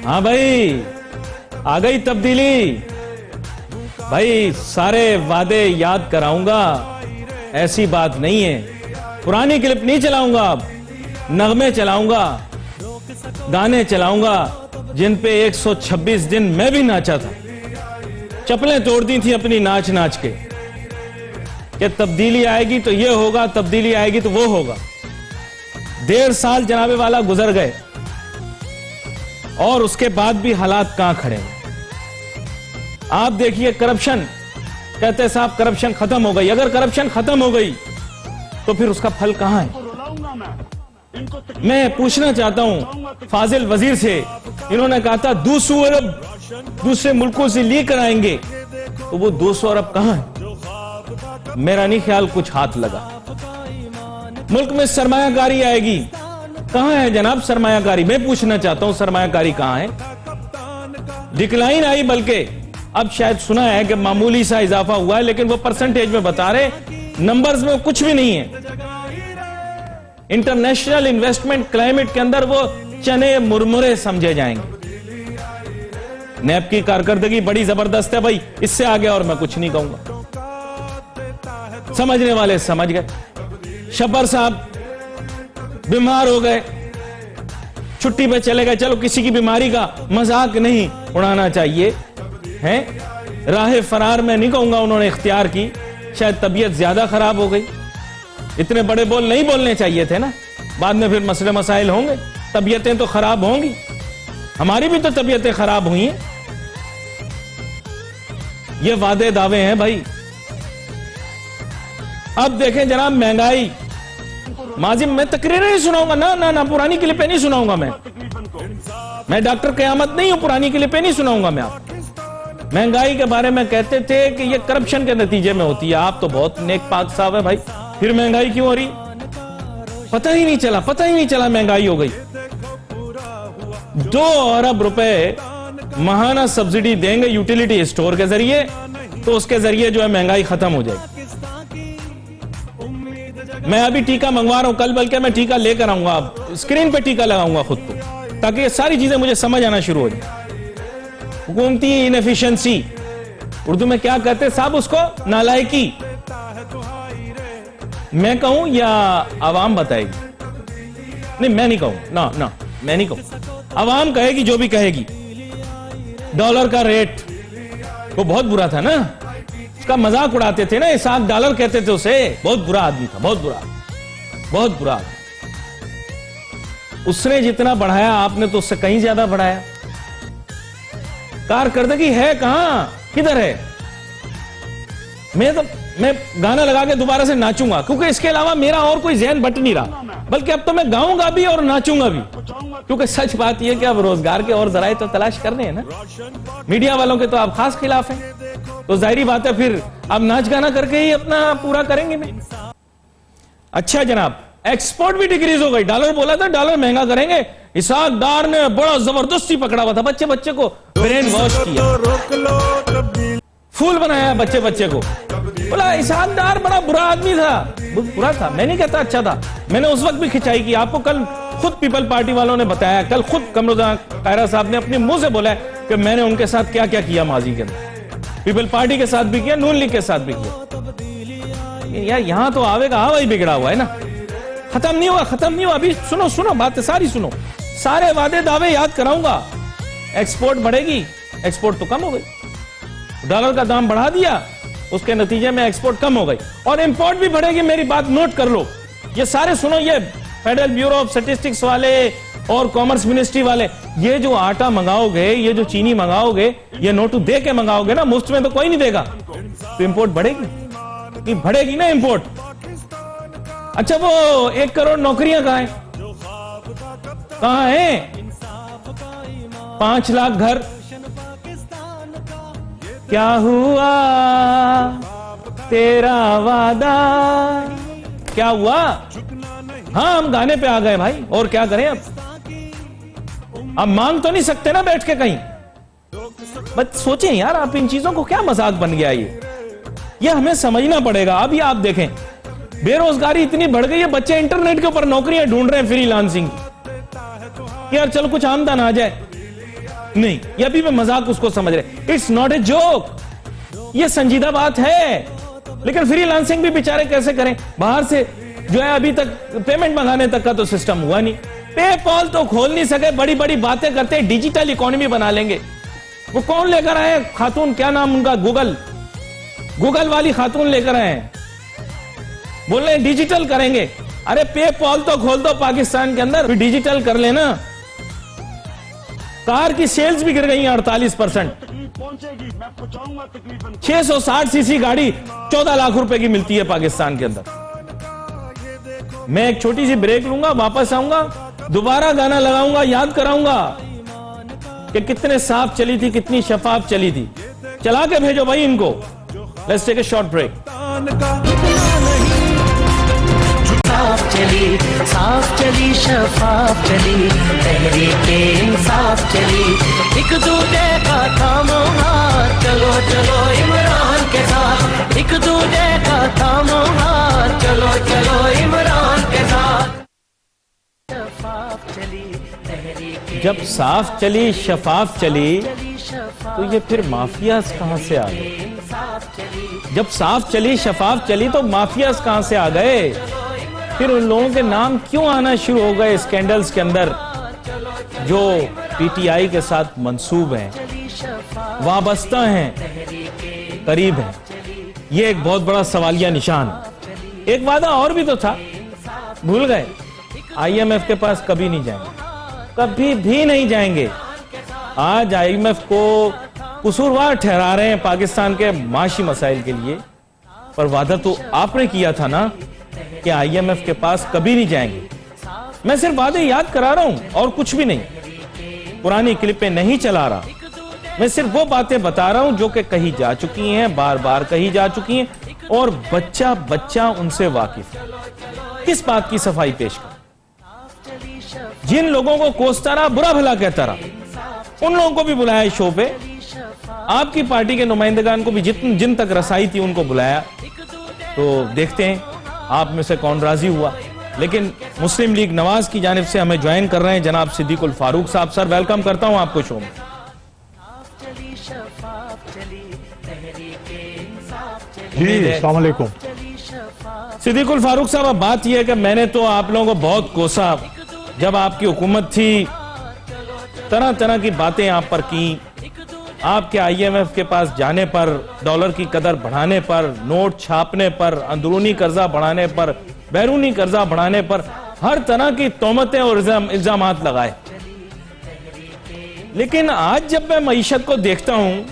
हाँ भाई, आ गई तब्दीली। भाई सारे वादे याद कराऊंगा, ऐसी बात नहीं है। पुरानी क्लिप नहीं चलाऊंगा, अब नगमे चलाऊंगा, गाने चलाऊंगा जिन पे 126 दिन मैं भी नाचा था। चप्पलें तोड़ दी थी अपनी नाच नाच के कि तब्दीली आएगी तो ये होगा, तब्दीली आएगी तो वो होगा। 1.5 साल जनाबे वाला गुजर गए और उसके बाद भी हालात कहां खड़े हैं। आप देखिए, करप्शन कहते हैं साहब करप्शन खत्म हो गई। अगर करप्शन खत्म हो गई तो फिर उसका फल कहां है? मैं पूछना चाहता हूं फाजिल वजीर से, इन्होंने कहा था 200 अरब दूसरे मुल्कों से लेकर आएंगे, तो वो 200 अरब कहां है? मेरा नहीं ख्याल कुछ हाथ लगा। मुल्क में सरमायाकारी आएगी, कहां है जनाब सरमायाकारी? मैं पूछना चाहता हूं सरमायाकारी कहां है? डिक्लाइन आई, बल्कि अब शायद सुना है कि मामूली सा इजाफा हुआ है, लेकिन वो परसेंटेज में बता रहे, नंबर्स में कुछ भी नहीं है। इंटरनेशनल इन्वेस्टमेंट क्लाइमेट के अंदर वो चने मुरमुरे समझे जाएंगे। नैब की कारकर्दगी बड़ी जबरदस्त है भाई, इससे आगे और मैं कुछ नहीं कहूंगा। समझने वाले समझ गए। शब्बर साहब बीमार हो गए, छुट्टी पे चले गए। चलो, किसी की बीमारी का मजाक नहीं उड़ाना चाहिए है। राह फरार मैं नहीं कहूंगा उन्होंने इख्तियार की, शायद तबीयत ज्यादा खराब हो गई। इतने बड़े बोल नहीं बोलने चाहिए थे ना, बाद में फिर मसले मसाइल होंगे, तबीयतें तो खराब होंगी। हमारी भी तो तबीयतें खराब हुई हैं। ये वादे दावे हैं भाई। अब देखें जनाब, महंगाई, माजिम मैं तकरीर नहीं सुनाऊंगा ना ना ना, पुरानी क्लिपें नहीं सुनाऊंगा मैं डॉक्टर कयामत नहीं हूं, पुरानी क्लिपें नहीं सुनाऊंगा मैं। आप महंगाई के बारे में कहते थे कि ये करप्शन के नतीजे में होती है। आप तो बहुत नेक पाक साहब है भाई, फिर महंगाई क्यों हो रही? पता ही नहीं चला महंगाई हो गई। 2 अरब रुपए माहाना सब्सिडी देंगे यूटिलिटी स्टोर के जरिए, तो उसके जरिए जो है महंगाई खत्म हो जाएगी। मैं अभी टीका मंगवा रहा हूं, कल बल्कि मैं टीका लेकर आऊंगा, अब स्क्रीन पे टीका लगाऊंगा खुद को, ताकि ये सारी चीजें मुझे समझ आना शुरू हो जाए। हुकूमती इनएफिशिएंसी, उर्दू में क्या कहते हैं साहब उसको? नालायकी। मैं कहूं या आवाम बताएगी? नहीं, मैं नहीं कहूं ना ना, मैं नहीं कहूं, आवाम कहेगी जो भी कहेगी। डॉलर का रेट वो बहुत बुरा था ना, उसका मजाक उड़ाते थे ना, $1 कहते थे उसे। बहुत बुरा आदमी था, बहुत बुरा। उसने जितना बढ़ाया आपने तो उससे कहीं ज्यादा बढ़ाया। कारकर्दगी है कहां, किधर है? मैं गाना लगा के दोबारा से नाचूंगा, क्योंकि इसके अलावा मेरा और कोई ज़हन बट नहीं रहा। बल्कि अब तो मैं गाऊंगा भी और नाचूंगा भी, क्योंकि सच बात यह कि अब रोजगार के और जराए तो तलाश करने हैं ना। मीडिया वालों के तो आप खास खिलाफ हैं, तो जाहिर बात है फिर अब नाच गाना करके ही अपना पूरा करेंगे ना। अच्छा जनाब, एक्सपोर्ट भी डिक्रीज हो गई। डॉलर बोला था डॉलर महंगा करेंगे, इसहाक डार ने बड़ा जबरदस्ती पकड़ा हुआ था, बच्चे को ब्रेन वॉश किया, फूल बनाया बच्चे को। बोला इसहाक डार बड़ा बुरा आदमी था, बुरा था, मैं नहीं कहता अच्छा था। मैंने उस वक्त भी खिंचाई की, आपको कल खुद पीपल पार्टी वालों ने बताया, कल खुद कमरुद्दीन कायरा साहब ने अपने मुंह से बोला है कि मैंने उनके साथ क्या क्या किया माजी के अंदर। पीपल पार्टी के साथ भी किया, नून लीग के साथ भी किया। यार यहां तो आवेगा हवा ही बिगड़ा हुआ है ना। खत्म नहीं हुआ अभी। सुनो बातें सारी सुनो, सारे वादे दावे याद कराऊंगा। एक्सपोर्ट बढ़ेगी, एक्सपोर्ट तो कम हो गई। डॉलर का दाम बढ़ा दिया, उसके नतीजे में एक्सपोर्ट कम हो गई, और इंपोर्ट भी बढ़ेगी। मेरी बात नोट कर लो, ये सारे सुनो, ये फेडरल ब्यूरो ऑफ स्टैटिस्टिक्स वाले और कॉमर्स मिनिस्ट्री वाले, ये जो आटा मंगाओगे, ये जो चीनी मंगाओगे, ये नोटू दे के मंगाओगे ना, मुफ्त में तो कोई नहीं देगा, तो इंपोर्ट बढ़ेगी ना इंपोर्ट। अच्छा, वो 1 करोड़ नौकरियां कहां हैं? 5 लाख घर, क्या हुआ तेरा वादा, क्या हुआ? हाँ, हम गाने पे आ गए भाई, और क्या करें अब मांग तो नहीं सकते ना बैठ के कहीं। बस सोचें यार, आप इन चीजों को क्या मजाक बन गया ये हमें समझना पड़ेगा। अभी आप देखें, बेरोजगारी इतनी बढ़ गई है, बच्चे इंटरनेट के ऊपर नौकरियां ढूंढ रहे हैं फ्रीलांसिंग की, यार चलो कुछ आमदन आ जाए। नहीं, ये अभी भी मजाक उसको समझ रहे। इट्स नॉट ए जोक, ये संजीदा बात है। लेकिन फ्रीलांसिंग भी बेचारे कैसे करें? बाहर से जो है अभी तक पेमेंट मंगाने तक का तो सिस्टम हुआ नहीं। पेपॉल तो खोल नहीं सके, बड़ी बड़ी बातें करते हैं डिजिटल इकोनॉमी बना लेंगे। वो कौन लेकर आए खातून, क्या नाम उनका, गूगल वाली खातून लेकर आए, बोल रहे हैं डिजिटल करेंगे। अरे पेपॉल तो खोल दो पाकिस्तान के अंदर, फिर डिजिटल कर लेना। कार की सेल्स भी गिर गई हैं 48%। 660 सीसी गाड़ी 14 लाख रुपए की मिलती है पाकिस्तान के अंदर। मैं एक छोटी सी ब्रेक लूंगा, वापस आऊंगा, दोबारा गाना लगाऊंगा, याद कराऊंगा कि कितने साफ चली थी, कितनी शफाफ चली थी। चला के भेजो भाई इनको। Let's take a short break. साफ चली शफाफ चली, तहरीके इंसाफ चली, एक दूजे का थामो हाथ, चलो चलो इमरान के साथ, एक दूजे का थामो हाथ, चलो चलो इमरान के साथ। शफाफ चली तहरीके, जब साफ चली शफाफ चली तो ये फिर माफियाज कहां से आ गए? जब साफ चली शफाफ चली तो माफियाज कहां से आ गए? फिर उन लोगों के नाम क्यों आना शुरू हो गए स्कैंडल्स के अंदर जो पीटीआई के साथ मंसूब हैं, वाबस्ता हैं, करीब हैं? ये एक बहुत बड़ा सवालिया निशान। एक वादा और भी तो था, भूल गए? आईएमएफ के पास कभी नहीं जाएंगे, कभी भी नहीं जाएंगे। आज आईएमएफ को कसूरवार ठहरा रहे हैं पाकिस्तान के माशी मसाइल के लिए, पर वादा तो आपने किया था ना कि आईएमएफ के पास कभी नहीं जाएंगे। मैं सिर्फ वादे याद करा रहा हूं और कुछ भी नहीं, पुरानी क्लिपें नहीं चला रहा। मैं सिर्फ वो बातें बता रहा हूं जो कि कही जा चुकी हैं, बार बार कही जा चुकी हैं, और बच्चा बच्चा उनसे वाकिफ है। किस बात की सफाई पेश कर? जिन लोगों को कोसता रहा, बुरा भला कहता रहा, उन लोगों को भी बुलाया इस शो पे। आपकी पार्टी के नुमाइंदगान को भी जिन तक रसाई थी उनको बुलाया। तो देखते हैं आप में से कौन राजी हुआ। लेकिन मुस्लिम लीग नवाज की जानिब से हमें ज्वाइन कर रहे हैं जनाब सिद्दीकुल फारूक साहब। सर, वेलकम करता हूं आपको शो में। जी, अस्सलाम वालेकुम। सिद्दीकुल फारूक साहब, अब बात यह है कि मैंने तो आप लोगों को बहुत कोसा जब आपकी हुकूमत थी, तरह तरह की बातें आप पर की। आपके आईएमएफ के पास जाने पर, डॉलर की कदर बढ़ाने पर, नोट छापने पर, अंदरूनी कर्जा बढ़ाने पर, बैरूनी कर्जा बढ़ाने पर हर तरह की तोहमतें और इल्जामात लगाए। लेकिन आज जब मैं मईशत को देखता हूं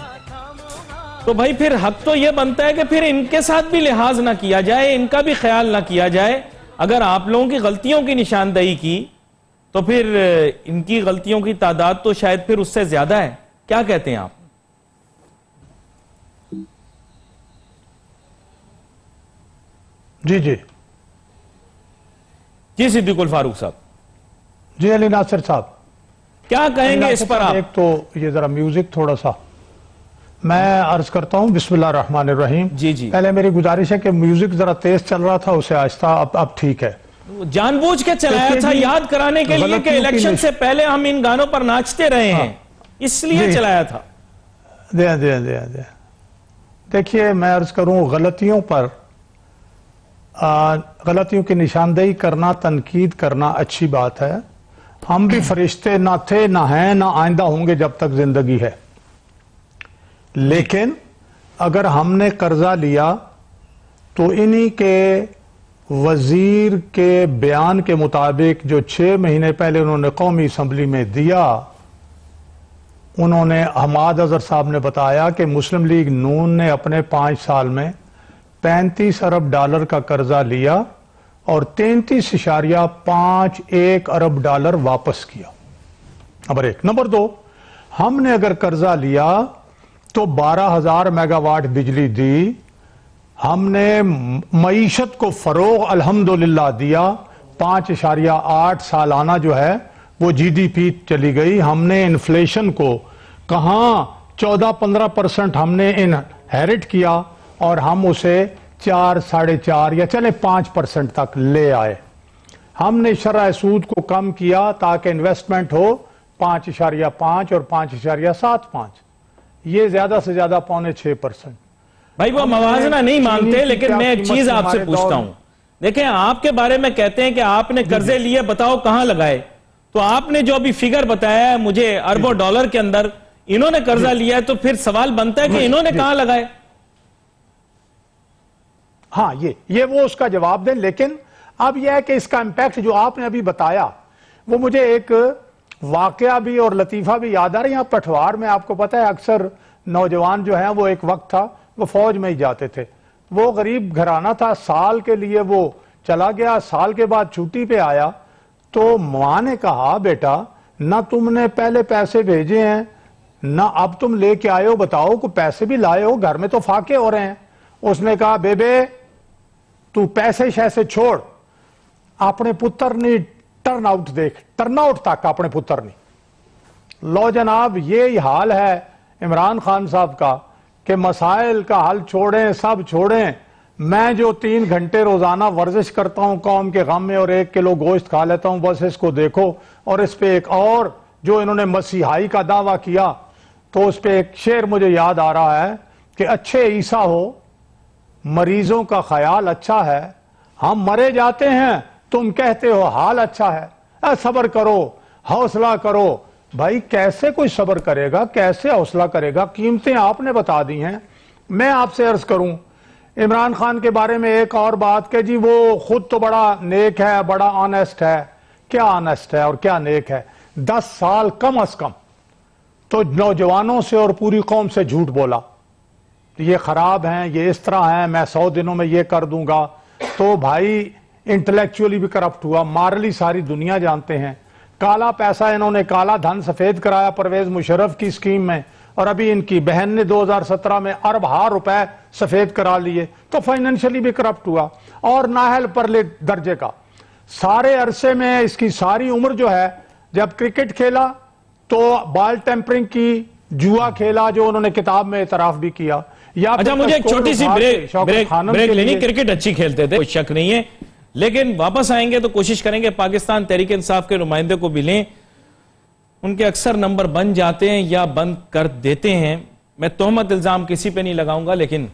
तो भाई फिर हक तो यह बनता है कि फिर इनके साथ भी लिहाज ना किया जाए, इनका भी ख्याल ना किया जाए। अगर आप लोगों की गलतियों की निशानदेही की तो फिर इनकी गलतियों की तादाद तो शायद फिर उससे ज्यादा है। क्या कहते हैं आप? जी जी जी सिद्दीकुल फारूक साहब। जी अली नासिर साहब, क्या कहेंगे इस पर आप? एक तो ये जरा म्यूजिक थोड़ा सा मैं अर्ज करता हूं। बिस्मिल्लाह रहमान रहीम। जी जी। पहले मेरी गुजारिश है कि म्यूजिक जरा तेज चल रहा था, उसे आहिस्ता, अब ठीक है। जानबूझ के चलाया था याद कराने के लिए कि इलेक्शन से पहले हम इन गानों पर नाचते रहे हैं, इसलिए चलाया था। दे देखिए, मैं अर्ज करूं, गलतियों पर गलतियों की निशानदेही करना, तनकीद करना अच्छी बात है। हम भी फरिश्ते ना थे, ना हैं, ना आइंदा होंगे जब तक जिंदगी है। लेकिन अगर हमने कर्जा लिया तो इन्हीं के वजीर के बयान के मुताबिक जो 6 महीने पहले उन्होंने कौमी असम्बली में दिया, उन्होंने हमाद अजहर साहब ने बताया कि मुस्लिम लीग नून ने अपने 5 साल में 35 अरब डॉलर का कर्जा लिया और 33.51 अरब डॉलर वापस किया। नंबर 1। नंबर 2, हमने अगर कर्जा लिया तो 12,000 मेगावाट बिजली दी, हमने मईशत को फरोग अल्हम्दुलिल्लाह दिया, 5.8 सालाना जो है वो जीडीपी चली गई। हमने इन्फ्लेशन को कहां 14-15% हमने इनहेरिट किया और हम उसे 4, 4.5 या चले 5% तक ले आए। हमने शरह सूद को कम किया ताकि इन्वेस्टमेंट हो 5.5 और 5.75, ये ज्यादा से ज्यादा 5.6%। भाई वो मवाजना नहीं मांगते, चीनी की लेकिन क्या मैं एक कीमत चीज थी आपसे हमारे पूछता दौर हूं। में? देखें, आपके बारे में कहते हैं कि आपने कर्जे लिए, बताओ कहां लगाए। तो आपने जो अभी फिगर बताया है मुझे अरबों डॉलर के अंदर इन्होंने कर्जा लिया है, तो फिर सवाल बनता है कि इन्होंने कहां लगाए। हाँ, ये वो उसका जवाब दें। लेकिन अब यह है कि इसका इंपैक्ट जो आपने अभी बताया, वो मुझे एक वाकया भी और लतीफा भी याद आ रहा है। यहाँ पठवार में आपको पता है अक्सर नौजवान जो हैं, वो एक वक्त था वो फौज में ही जाते थे। वो गरीब घराना था, साल के लिए वो चला गया, साल के बाद छुट्टी पे आया तो मां ने कहा, बेटा ना तुमने पहले पैसे भेजे हैं ना अब तुम लेके आए हो, बताओ को पैसे भी लाए हो, घर में तो फाके हो रहे हैं। उसने कहा, बेबे तू पैसे शैसे छोड़, अपने पुत्र ने टर्न आउट देख, टर्न आउट तक अपने पुत्र ने। लो जनाब, ये ही हाल है इमरान खान साहब का कि मसाइल का हल छोड़ें, सब छोड़ें। मैं जो 3 घंटे रोजाना वर्जिश करता हूं कौम के गम में और 1 किलो गोश्त खा लेता हूं, बस इसको देखो। और इस पे एक और जो इन्होंने मसीहाई का दावा किया, तो उस पे एक शेर मुझे याद आ रहा है कि अच्छे ईसा हो, मरीजों का ख्याल अच्छा है, हम मरे जाते हैं तुम कहते हो हाल अच्छा है। सब्र करो, हौसला करो। भाई कैसे कोई सब्र करेगा, कैसे हौसला करेगा? कीमतें आपने बता दी हैं। मैं आपसे अर्ज करूं इमरान खान के बारे में एक और बात कि जी वो खुद तो बड़ा नेक है, बड़ा ऑनेस्ट है। क्या ऑनेस्ट है और क्या नेक है? 10 साल कम अज कम तो नौजवानों से और पूरी कौम से झूठ बोला, ये खराब हैं, ये इस तरह हैं, मैं 100 दिनों में ये कर दूंगा। तो भाई इंटेलेक्चुअली भी करप्ट हुआ, मॉरली सारी दुनिया जानते हैं। काला पैसा इन्होंने, काला धन सफेद कराया परवेज मुशर्रफ की स्कीम में, और अभी इनकी बहन ने 2017 में अरब रुपए सफेद करा लिए, तो फाइनेंशियली भी करप्ट हुआ। और नाहल परले दर्जे का सारे अरसे में इसकी सारी उम्र जो है, जब क्रिकेट खेला तो बॉल टेम्परिंग की, जुआ खेला जो उन्होंने किताब में इतराफ भी किया। या अच्छा, मुझे एक छोटी सी ब्रेक लेनी। क्रिकेट अच्छी खेलते थे, कोई शक नहीं है, लेकिन वापस आएंगे तो कोशिश करेंगे पाकिस्तान तहरीक इंसाफ के नुमाइंदे को भी लें। उनके अक्सर नंबर बन जाते हैं या बंद कर देते हैं। मैं तोहमत इल्जाम किसी पे नहीं लगाऊंगा, लेकिन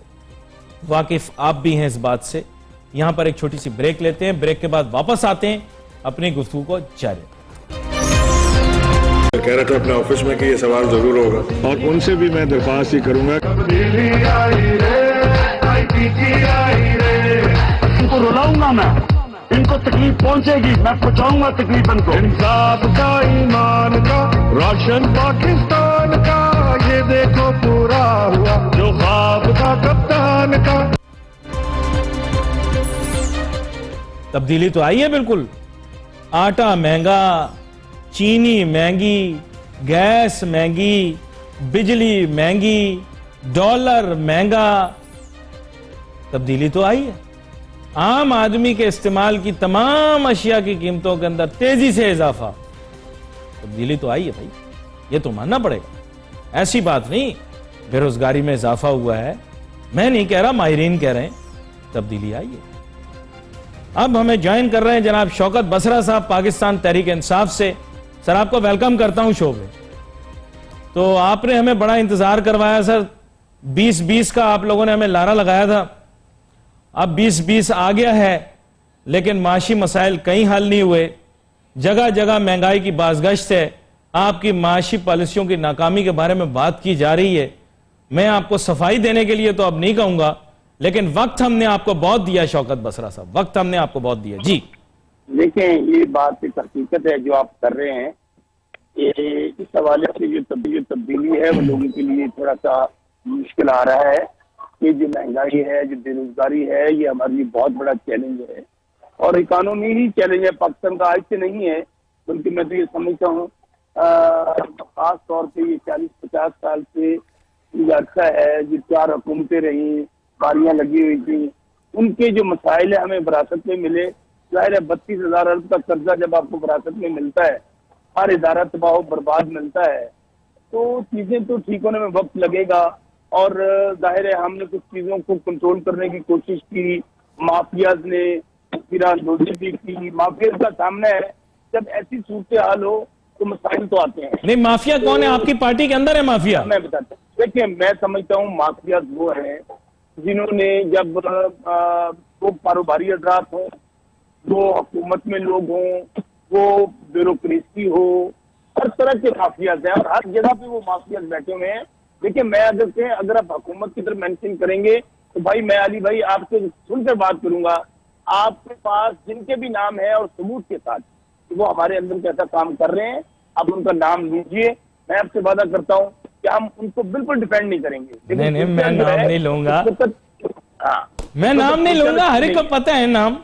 वाकिफ आप भी हैं इस बात से। यहां पर एक छोटी सी ब्रेक लेते हैं, ब्रेक के बाद वापस आते हैं, अपनी गुफ्तगू को जारी। कह रहे थे अपने ऑफिस में कि ये सवाल जरूर होगा, और उनसे भी मैं दरख्वास्त ही करूंगा। इनको रुलाऊंगा मैं, इनको तकलीफ पहुंचेगी, मैं पहुंचाऊंगा तकलीफ इनको। इंसाफ का, ईमान का, रोशन पाकिस्तान का, ये देखो पूरा हुआ जो ख्वाब था कप्तान का। तब्दीली तो आई है बिल्कुल। आटा महंगा, चीनी महंगी, गैस महंगी, बिजली महंगी, डॉलर महंगा, तब्दीली तो आई है। आम आदमी के इस्तेमाल की तमाम अशिया की कीमतों के अंदर तेजी से इजाफा, तब्दीली तो आई है भाई, ये तो मानना पड़ेगा। ऐसी बात नहीं बेरोजगारी में इजाफा हुआ है, मैं नहीं कह रहा, माहिरीन कह रहे हैं, तब्दीली आई है। अब हमें ज्वाइन कर रहे हैं जनाब शौकत बसरा साहब पाकिस्तान तहरीक इंसाफ से। सर, आपको वेलकम करता हूं शो में। तो आपने हमें बड़ा इंतजार करवाया सर, 20-20 का आप लोगों ने हमें लारा लगाया था। अब 20-20 आ गया है, लेकिन माशी मसाइल कहीं हल नहीं हुए। जगह जगह महंगाई की बाज़गश्त है, आपकी माशी पॉलिसियों की नाकामी के बारे में बात की जा रही है। मैं आपको सफाई देने के लिए तो अब नहीं कहूंगा, लेकिन वक्त हमने आपको बहुत दिया शौकत बसरा साहब, वक्त हमने आपको बहुत दिया जी। देखें, ये बात एक हकीकत है जो आप कर रहे हैं। ये इस हवाले से जो तब्दीली है वो लोगों के लिए थोड़ा सा मुश्किल आ रहा है कि जो महंगाई है, जो बेरोजगारी है, ये हमारे लिए बहुत बड़ा चैलेंज है। और इकोनॉमी ही चैलेंज है पाकिस्तान का, आज से नहीं है, बल्कि मैं तो ये समझता हूँ खास तौर पे ये 40-50 साल से अर्सा है जो 4 हुकूमतें रही, बारियां लगी हुई थी, उनके जो मसाइल है हमें विरासत में मिले। जाहिर है 32,000 अरब का कर्जा जब आपको विरासत में मिलता है, हर इदारा तबाह बर्बाद मिलता है, तो चीजें तो ठीक होने में वक्त लगेगा। और जाहिर है हमने कुछ चीजों को कंट्रोल करने की कोशिश की, माफियाज ने फिर आंदोलन भी की। माफियाज का सामना है, जब ऐसी सूरत हाल हो तो मसाइल तो आते हैं। नहीं, माफिया कौन है? आपकी पार्टी के अंदर है माफिया? मैं बताता हूँ, देखिए मैं समझता हूँ माफिया वो है जिन्होंने जब वो कारोबारी हजरात हो, वो हुकूमत में लोग हों, वो ब्यूरोक्रेसी हो, हर तरह के माफियाज हैं और हर जगह पे वो माफियाज बैठे हुए हैं। देखिए मैं अगर आप हुकूमत की तरफ मेंशन करेंगे तो भाई मैं अली भाई आपसे सुनकर बात करूंगा, आपके पास जिनके भी नाम है और सबूत के साथ वो हमारे अंदर कैसा काम कर रहे हैं, आप उनका नाम लीजिए। मैं आपसे वादा करता हूँ कि हम उनको बिल्कुल डिपेंड नहीं करेंगे। नहीं, मैं नाम नहीं लूंगा। हाँ, मैं नाम नहीं लूंगा, हर एक को पता है नाम।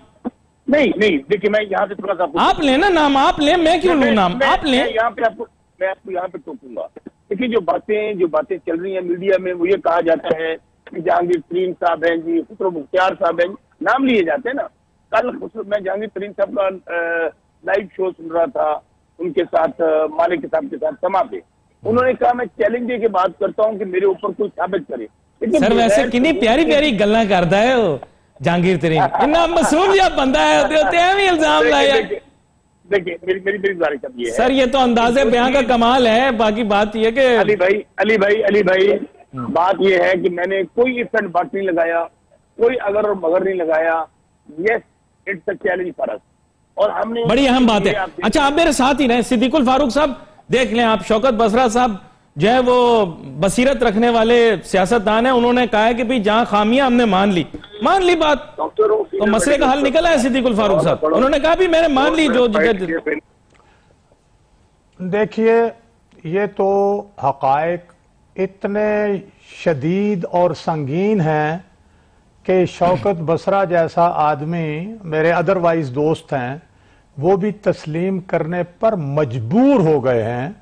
नहीं, देखिए मैं यहाँ पे थोड़ा सा आप लेना नाम, आप ले, मैं क्यों लूं नाम? आप ले। मैं आपको यहाँ पे टोकूंगा। देखिए जो बातें चल रही हैं मीडिया में, वो ये कहा जाता है कि जहांगीर तरीन साहब हैं जी, खुसरो मुख्तियार साहब हैं, नाम लिए जाते हैं ना। कल मैं जहांगीर तरीन साहब का लाइव शो सुन रहा था, उनके साथ मालिक साहब के साथ समा पे, उन्होंने कहा मैं चैलेंज दे के बात करता हूँ कि मेरे ऊपर कोई साबित करे। सर वैसे कितनी प्यारी प्यारी गल्ला करता है वो जहांगीर तरीन, इतना मासूम या बंदा है, होते हैं भी इल्जाम लाया। देखिए मेरी गुजारिश अब ये है सर, ये तो अंदाजे बयां का कमाल है। बाकी बात ये कि अली भाई बात ये है कि मैंने कोई इफ एंड बट नहीं लगाया, कोई अगर और मगर नहीं लगाया। Yes, it's a challenge for us और हमने बड़ी अहम बात है। अच्छा, आप मेरे साथ ही रहे, सिद्दीकुल फारूक साहब देख लें आप, शौकत बसरा साहब जो है वो बसीरत रखने वाले सियासतदान है, उन्होंने कहा है कि भाई जहां खामियां हमने मान ली बात, तो मसले का हल निकला है। सिद्दीकुल फारूक साहब उन्होंने कहा भी मैंने मान ली जो देखिए ये तो हकायक इतने शदीद और संगीन हैं कि शौकत बसरा जैसा आदमी, मेरे अदरवाइज दोस्त हैं, वो भी तस्लीम करने पर मजबूर हो गए हैं।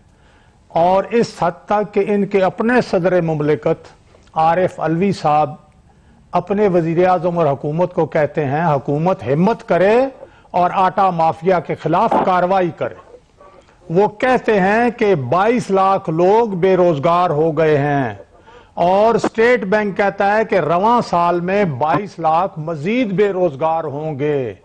और इस हद तक कि इनके अपने सदर मुमलिकत आरिफ अलवी साहब अपने वजीर आज़म और हुकूमत को कहते हैं हुकूमत हिम्मत करे और आटा माफिया के खिलाफ कार्रवाई करे। वो कहते हैं कि 22 लाख लोग बेरोजगार हो गए हैं और स्टेट बैंक कहता है कि रवां साल में 22 लाख मजीद बेरोजगार होंगे।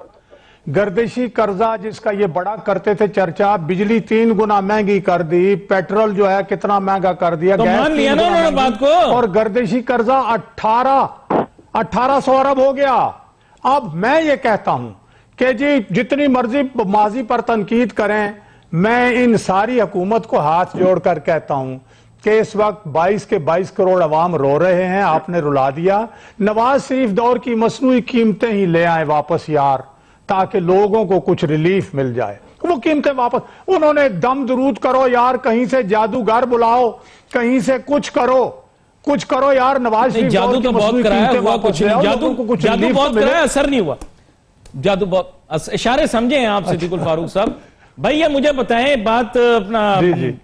गर्दिशी कर्जा जिसका ये बड़ा करते थे चर्चा, बिजली 3 गुना महंगी कर दी, पेट्रोल जो है कितना महंगा कर दिया, तो मान लिया ना उन्होंने बात को, और गर्दिशी कर्जा 1800 अरब हो गया। अब मैं ये कहता हूं कि जी जितनी मर्जी माजी पर तनकीद करें, मैं इन सारी हुकूमत को हाथ जोड़कर कहता हूं कि इस वक्त 22 के 22 करोड़ अवाम रो रहे हैं, आपने रुला दिया। नवाज शरीफ दौर की मसनूई कीमतें ही ले आए वापस यार, ताकि लोगों को कुछ रिलीफ मिल जाए। वो कीमतें वापस, उन्होंने दम दरूद करो यार, कहीं से जादूगर बुलाओ, कहीं से कुछ करो यार। नवाज शरीफ जादू तो बहुत कराया, हुआ कुछ नहीं। जादू बहुत कराया, असर नहीं हुआ। जादू बहुत, इशारे समझे हैं आप सिद्दीकुल फारूक साहब। भाई ये मुझे बताएं बात, अपना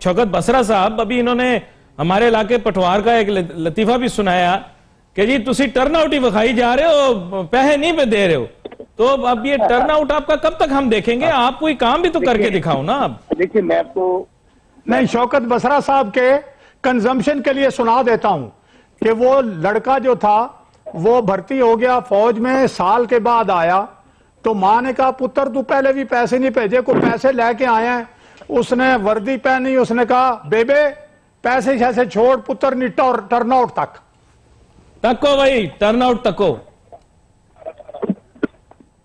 शौकत बसरा साहब अभी इन्होंने हमारे इलाके पटवार का एक लतीफा भी सुनाया कि जी तुसी टर्नआउट ही विखाई जा रहे हो, पैसे नहीं पे दे रहे हो। तो अब ये टर्नआउट आपका कब तक हम देखेंगे? आप कोई काम भी तो करके दिखाओ ना। अब देखिए मैं आपको नहीं, शौकत बसरा साहब के कंजम्पशन के लिए सुना देता हूं कि वो लड़का जो था वो भर्ती हो गया फौज में, साल के बाद आया तो मां ने कहा पुत्र तू पहले भी पैसे नहीं भेजे, को पैसे लेके आए हैं। उसने वर्दी पहनी, उसने कहा बेबे पैसे जैसे छोड़ पुत्र निट्टा और टर्नआउट तको भाई, टर्नआउट तको।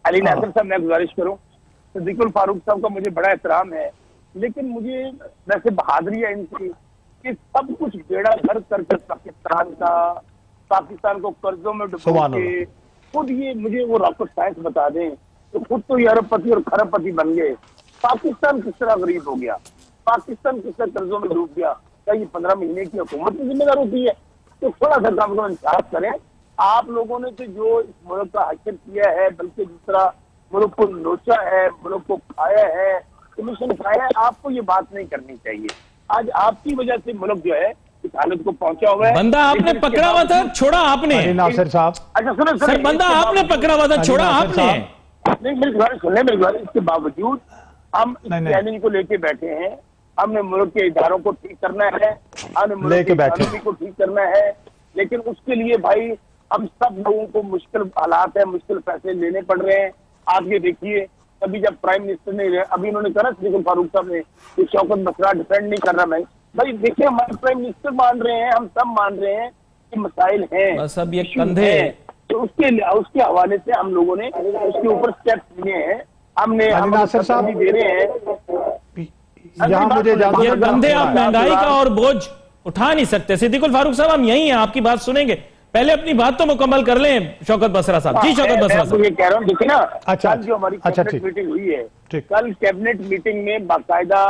अली नासिर साहब मैं गुजारिश करूं, सिद्दीकुल फारूक साहब का मुझे बड़ा एहतराम है, लेकिन मुझे वैसे बहादुरी है इनकी कि सब कुछ बेड़ा घर करके पाकिस्तान को कर्जों में डुबो के खुद ये मुझे वो रॉकेट साइंस बता दें तो खुद तो ये अरबपति और खरबपति बन गए। पाकिस्तान किस तरह गरीब हो गया, पाकिस्तान किस तरह कर्जों में डूब गया? क्या ये 15 महीने की हुकूमत की जिम्मेदार होती है? तो थोड़ा सा काम को इंसाफ करें। आप लोगों ने तो जो इस मुल्क का हक़ किया है, बल्कि जिस तरह मुल्क को नोचा है, मुल्क को खाया है, कमीशन खाया है, आपको ये बात नहीं करनी चाहिए। आज आपकी वजह से मुल्क जो है इस हालत को पहुंचा हुआ है। बंदा आपने पकड़ा हुआ था, छोड़ा आपने। नासिर साहब, अच्छा सुनो सर, बंदा आपने पकड़ा हुआ था, छोड़ा आपने। नहीं, मेरी गुजारिश सुनने, मेरी गुजारिश, इसके बावजूद हम इस चैलेंज को लेके बैठे हैं। हमने मुल्क के इदारों को ठीक करना है, हमने मुल्क की इकोनॉमी को ठीक करना है, लेकिन उसके लिए भाई हम सब लोगों को मुश्किल हालात है, मुश्किल फैसले लेने पड़ रहे हैं। आप ये देखिए तभी जब प्राइम मिनिस्टर ने अभी उन्होंने कहा सिद्दीकुल फारूक साहब ने कि शौकत बसरा डिफेंड नहीं कर रहा। मैं भाई देखिए, हमारे प्राइम मिनिस्टर मान रहे हैं, हम सब मान रहे हैं कि मसाइल हैं, बस अब ये issues कंधे हैं। तो उसके हवाले से हम लोगों ने उसके ऊपर स्टेप लिए हैं। हमने नासिर साहब दे रहे हैं। यहाँ मुझे ये इजाजत कंधे आप महंगाई का और बोझ उठा नहीं सकते। सिद्दीकुल फारूक साहब हम यही हैं, आपकी बात सुनेंगे, पहले अपनी बात तो मुकम्मल कर लें शौकत बसरा साहब। जी शौकत बसरा साहब, ये कह रहा हूँ, देखिए ना, अच्छा, कल जो हमारी अच्छा, कैबिनेट ठीक। मीटिंग हुई है, ठीक। कल कैबिनेट मीटिंग में बाकायदा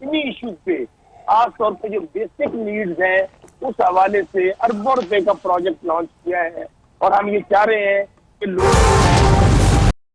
इन्हीं इश्यूज पे, खासतौर पे जो बेसिक नीड्स हैं, उस हवाले से अरबों रुपए का प्रोजेक्ट लॉन्च किया है। और हम ये चाह रहे हैं कि लोग